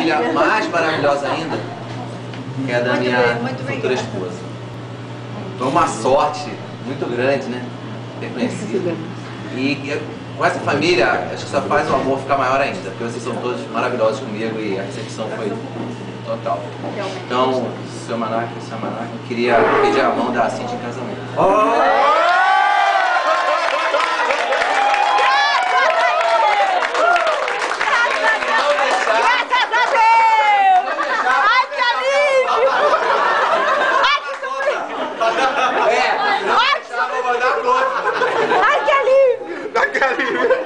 família mais maravilhosa ainda, que é a da minha futura esposa. Foi uma sorte muito grande, né? Ter conhecido. E com essa família, acho que só faz o amor ficar maior ainda, porque vocês são todos maravilhosos comigo e a recepção foi total. Então, seu Manac, eu queria pedir a mão da Cintia em casamento.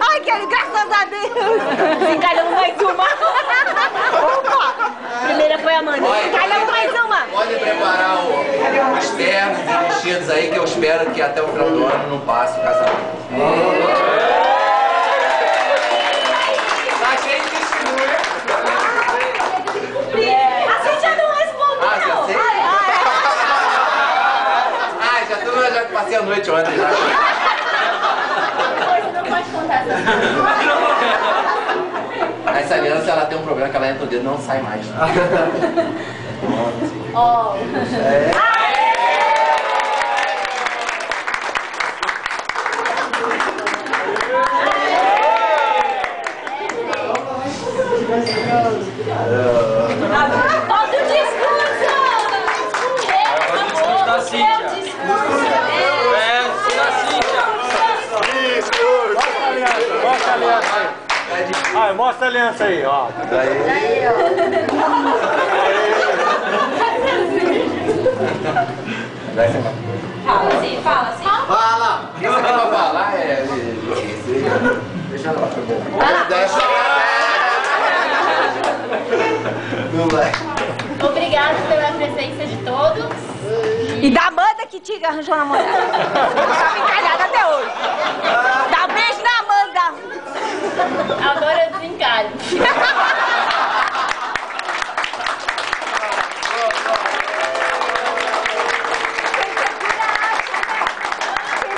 Ai, que graças a Deus! Encalhamos mais uma! Opa! Primeira foi a Amanda. Encalhamos mais uma! Pode preparar os ternos e vestidos aí, que eu espero que até o final do ano não passe o casamento. Tá cheio de testemunha. A Cintia não respondeu! Já sei? Já passei a noite ontem já. Pode contar essa Essa aliança, ela tem um problema que ela entra no dedo e não sai mais. Ó. Falta o discurso! O discurso da Cintia. Mostra a aliança aí. Ah, mostra a aliança aí, ó. Aí, ó. Fala assim, fala assim. Fala! O que você quer pra falar? Deixa ela lá. Deixa ela. Não vai. Obrigada pela presença de todos. E da Amanda que te arranjou namorada. Tava encalhada até hoje. Dá um beijo na Amanda. Agora eu desencalho. Quem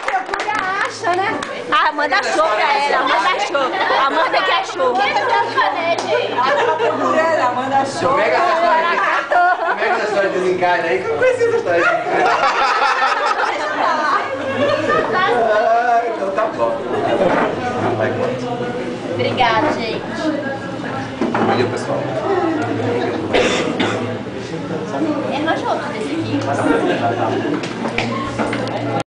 procura acha, né? A Amanda achou pra ela. A Amanda achou. A Amanda que achou. Quem vai fazer, gente? Ela tava procurando, a Amanda achou. Pega essa história de desencalhe aí, que eu não conhecia essa história de desencalhe. Então tá bom. Vai, conta. Obrigada, gente. Valeu, pessoal. É nós outros desse aqui.